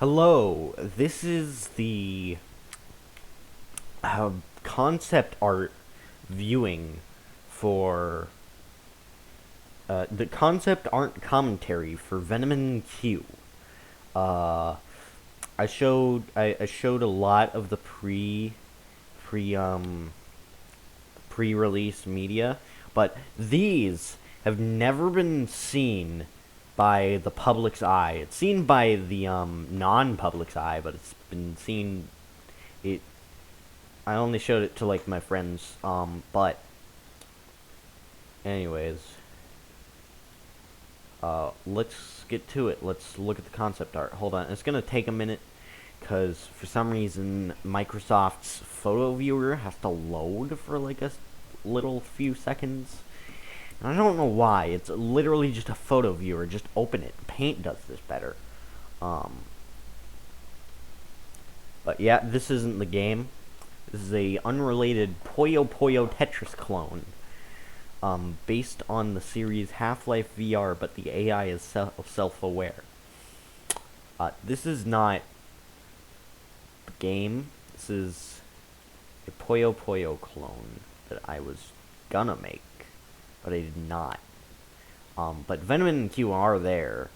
Hello, this is the concept art viewing for the concept art commentary for Venomin Q. Uh, I showed a lot of the pre pre-release media, but these have never been seen by the public's eye. It's seen by the non-public's eye, but it's been seen. It I only showed it to like my friends. But anyways, let's get to it. Let's look at the concept art. Hold on, it's gonna take a minute because for some reason Microsoft's photo viewer has to load for like a little few seconds. And I don't know why. It's literally just a photo viewer. Just open it. Paint does this better. Um, but yeah, this isn't the game. This is a unrelated Puyo Puyo Tetris clone. Based on the series Half-Life VR, but the AI is self-aware. This is not a game. This is a Puyo Puyo clone that I was gonna make, but I did not. But Venomin and Q are there.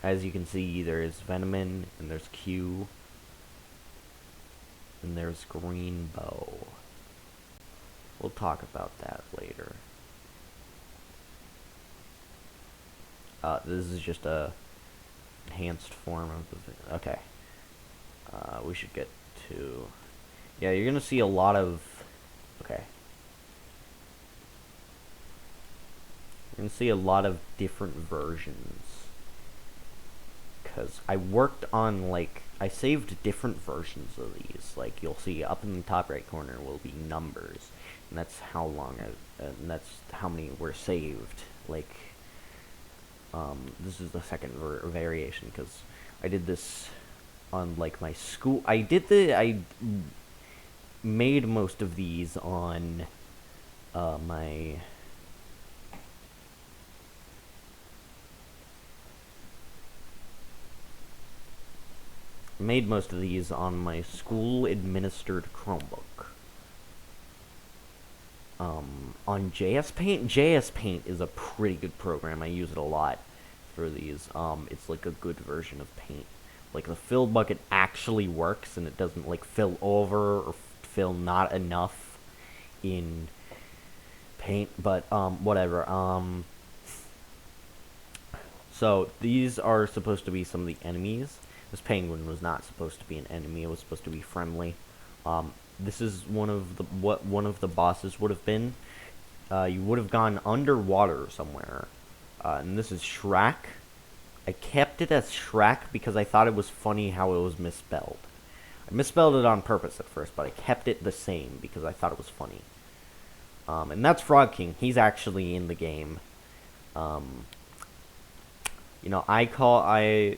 As you can see, there's Venomin, and there's Q, and there's Green Bow. We'll talk about that later. This is just a enhanced form of the thing. Okay. We should get to... Yeah, you're gonna see a lot of... Okay. You're gonna see a lot of different versions. Because I worked on, like... I saved different versions of these. Like, you'll see up in the top right corner will be numbers. And that's how long and that's how many were saved. Like... this is the second variation because I did this on like my school. I made most of these on my school administered Chromebook. On JS Paint. JS Paint is a pretty good program. I use it a lot for these. It's like a good version of Paint. Like the fill bucket actually works and it doesn't like fill over or fill not enough in Paint, but whatever. So these are supposed to be some of the enemies. This penguin was not supposed to be an enemy. It was supposed to be friendly. This is one of the bosses would have been. You would have gone underwater somewhere. And this is Shrek. I kept it as Shrek because I thought it was funny how it was misspelled. I misspelled it on purpose at first, but I kept it the same because I thought it was funny. And that's Frog King. He's actually in the game. You know, I called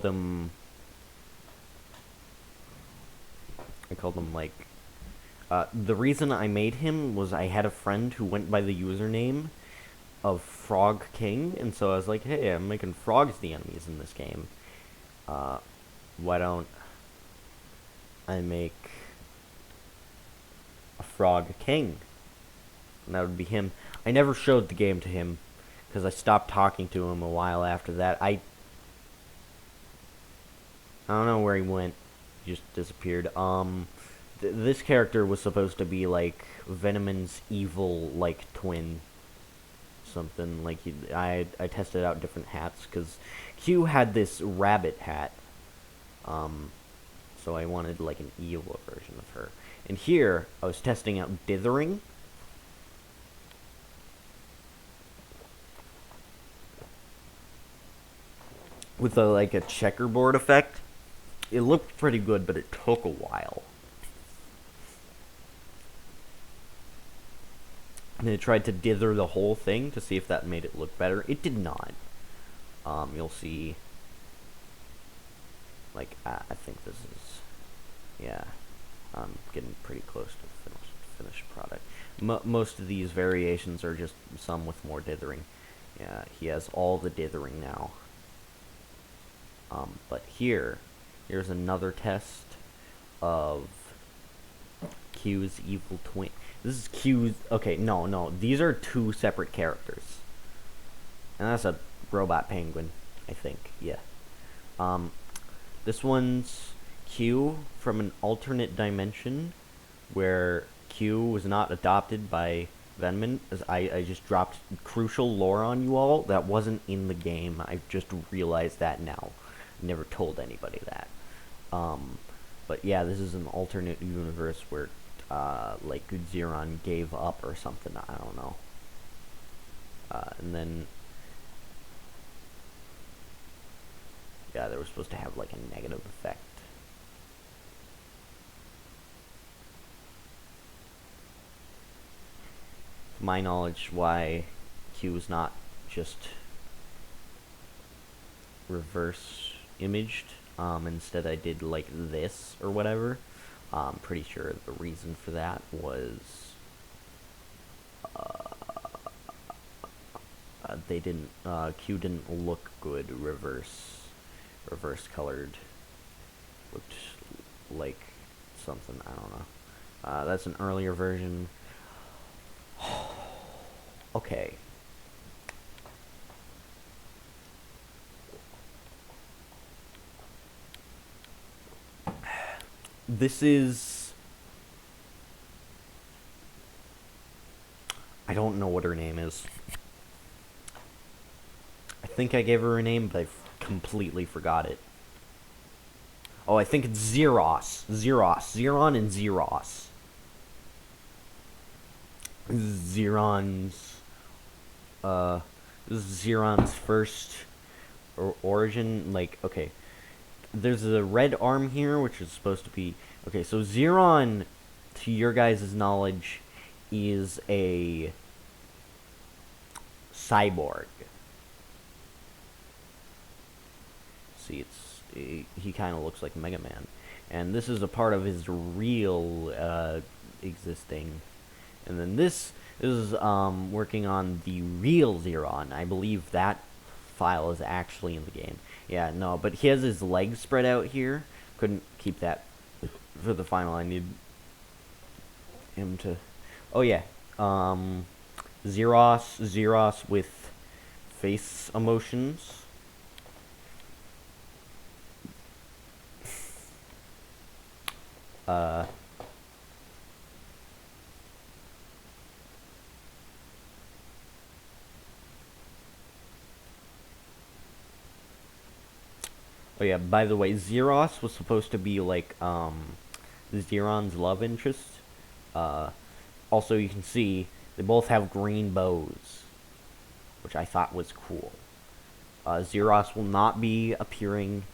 him like, the reason I made him was I had a friend who went by the username of Frog King, and so I was like, hey, I'm making frogs the enemies in this game. Why don't I make a Frog King? And that would be him. I never showed the game to him, because I stopped talking to him a while after that. I don't know where he went. He just disappeared. This character was supposed to be like Venomin's evil like twin. Something like I tested out different hats because Q had this rabbit hat. So I wanted like an evil version of her. And here I was testing out dithering. With like a checkerboard effect. It looked pretty good, but it took a while. And I tried to dither the whole thing to see if that made it look better. It did not. You'll see. Like, I think this is, yeah. I'm getting pretty close to the finished product. Most of these variations are just some with more dithering. Yeah, he has all the dithering now. But here's another test of Q's evil twin. This is Q's... Okay, no. These are two separate characters. And that's a robot penguin, I think. Yeah. This one's Q from an alternate dimension where Q was not adopted by Venomin. I just dropped crucial lore on you all that wasn't in the game. I just realized that now. Never told anybody that. But yeah, this is an alternate universe where, like, Zeron gave up or something. I don't know. And then, yeah, they were supposed to have, like, a negative effect. To my knowledge, why Q is not just reverse imaged. Instead I did like this or whatever. I'm pretty sure the reason for that was they didn't Q didn't look good reverse colored. Looked like something, I don't know. That's an earlier version. Okay. This is... I don't know what her name is. I think I gave her a name, but I completely forgot it. Oh, I think it's Zeros. Zeron and Zeros. This is Zeron's first origin. Like, okay. There's a red arm here, which is supposed to be... Okay, so Zeron, to your guys' knowledge, is a cyborg. See, he kind of looks like Mega Man. And this is a part of his real existing. And then this is working on the real Zeron. I believe that file is actually in the game. Yeah, no, but he has his legs spread out here. Couldn't keep that for the final. I need him to... Oh, yeah. Zeros with face emotions. Oh yeah, by the way, Zeros was supposed to be like Zeron's love interest. Also, you can see they both have green bows, which I thought was cool. Zeros will not be appearing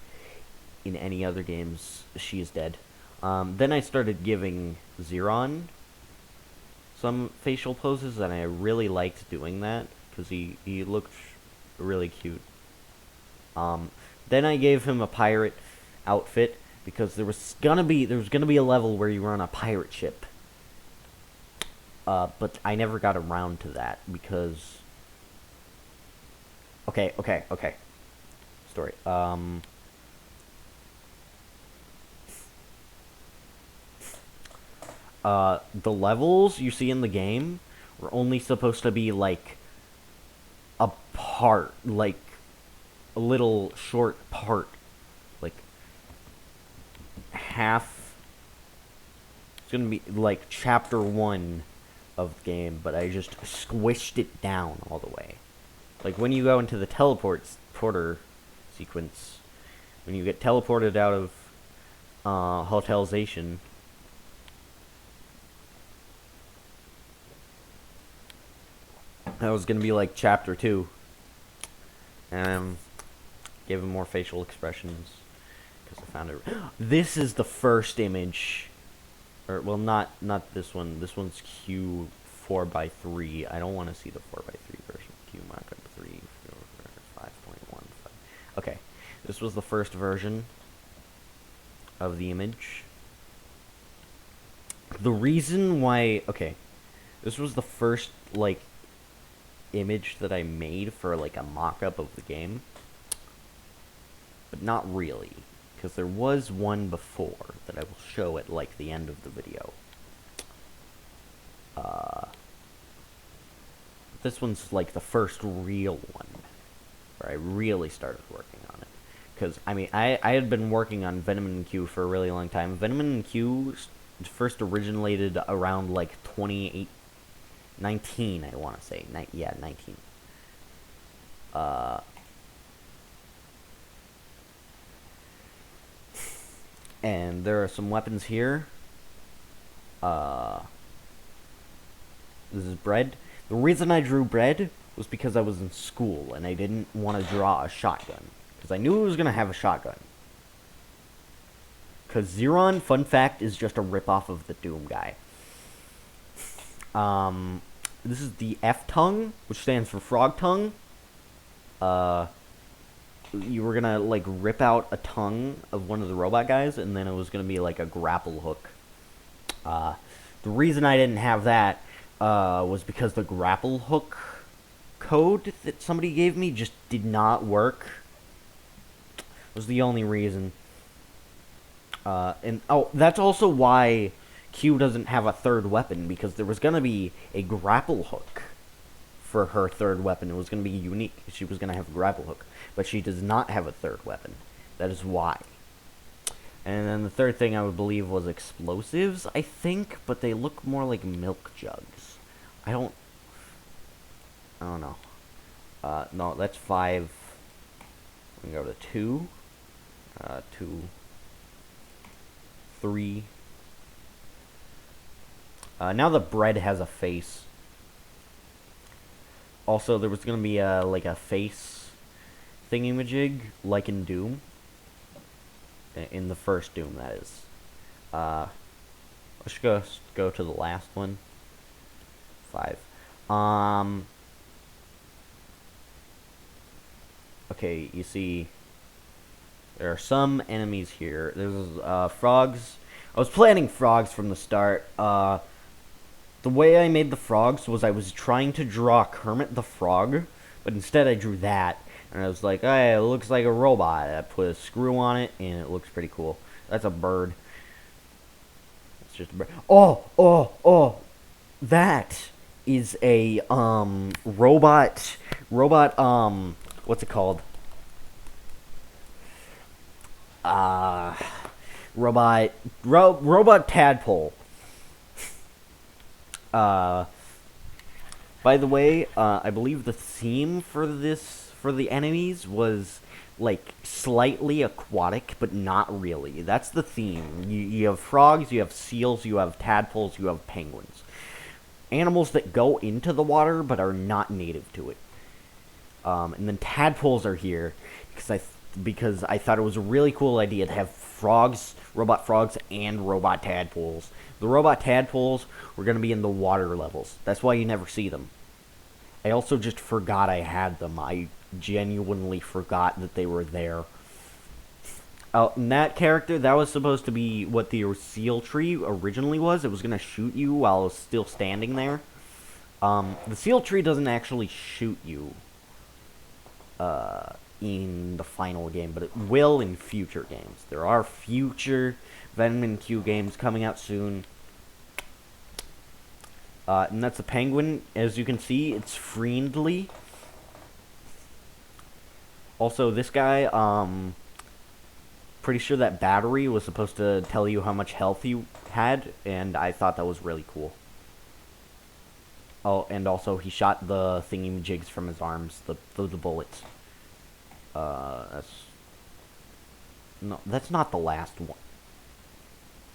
in any other games. She is dead. Then I started giving Zeron some facial poses, and I really liked doing that because he looked really cute. Then I gave him a pirate outfit because there was gonna be a level where you were on a pirate ship. But I never got around to that because... Okay. Story. The levels you see in the game were only supposed to be, like, a part, like, a little short part, like, half. It's gonna be, like, chapter 1 of the game, but I just squished it down all the way. Like, when you go into the teleporter sequence, when you get teleported out of hotelization, that was gonna be like chapter 2. And gave him more facial expressions because I found it. This is the first image, or well, not this one. This one's Q 4x3. I don't want to see the 4x3 version. Q markup 3 5.15. Okay, this was the first version of the image. The reason why, okay, This was the first, like, image that I made for, like, a mock-up of the game. But not really, because there was one before that I will show at, like, the end of the video. This one's, like, the first real one, where I really started working on it. Because, I mean, I had been working on Venomin Q for a really long time. Venomin Q first originated around, like, 2019, I want to say. Yeah, 19. And there are some weapons here. This is bread. The reason I drew bread was because I was in school and I didn't want to draw a shotgun. Because I knew it was going to have a shotgun. Because Zeron, fun fact, is just a ripoff of the Doom guy. This is the F-tongue, which stands for frog tongue. You were gonna, like, rip out a tongue of one of the robot guys, and then it was gonna be, like, a grapple hook. The reason I didn't have that, was because the grapple hook code that somebody gave me just did not work. Was the only reason. And, oh, that's also why Q doesn't have a third weapon, because there was gonna be a grapple hook for her third weapon. It was gonna be unique. She was gonna have a grapple hook. But she does not have a third weapon. That is why. And then the third thing I would believe was explosives, I think, but they look more like milk jugs. I don't know. No, that's 5. We can go to 2. 2. 3. Now the bread has a face. Also, there was gonna be like a face thingamajig, like in Doom. In the first Doom, that is. Let's go to the last one. 5. Okay, you see, there are some enemies here. There's frogs. I was planning frogs from the start. The way I made the frogs was I was trying to draw Kermit the Frog, but instead I drew that. And I was like, hey, it looks like a robot. I put a screw on it, and it looks pretty cool. That's a bird. It's just a bird. Oh! That is a, robot, what's it called? Robot tadpole. By the way, I believe the theme for the enemies was, like, slightly aquatic, but not really. That's the theme. You have frogs, you have seals, you have tadpoles, you have penguins. Animals that go into the water, but are not native to it. And then tadpoles are here, because I thought it was a really cool idea to have frogs, robot frogs, and robot tadpoles. The robot tadpoles were going to be in the water levels. That's why you never see them. I also just forgot I had them. I genuinely forgot that they were there. Oh, and that character, that was supposed to be what the seal tree originally was. It was going to shoot you while it was still standing there. The seal tree doesn't actually shoot you in the final game, but it will in future games. There are future Venomin Q games coming out soon. And that's a penguin. As you can see, it's friendly. Also, this guy, pretty sure that battery was supposed to tell you how much health you had, and I thought that was really cool. Oh, and also he shot the thingy-majigs from his arms, the bullets. That's not the last one.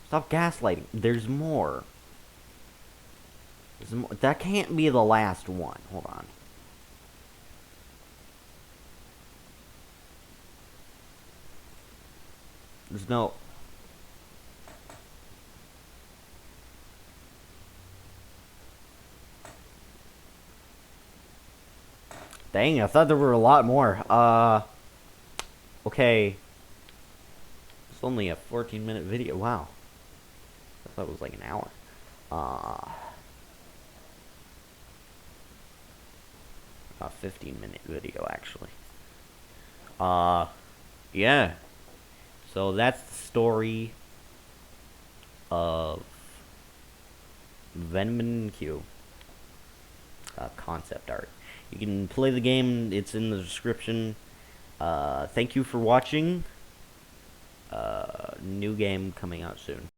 Stop gaslighting. There's more. That can't be the last one. Hold on. There's no... Dang, I thought there were a lot more. Okay. It's only a 14-minute video. Wow. I thought it was like an hour. 15-minute video, actually. Yeah. So that's the story of Venomin Q. Concept art. You can play the game, it's in the description. Thank you for watching. New game coming out soon.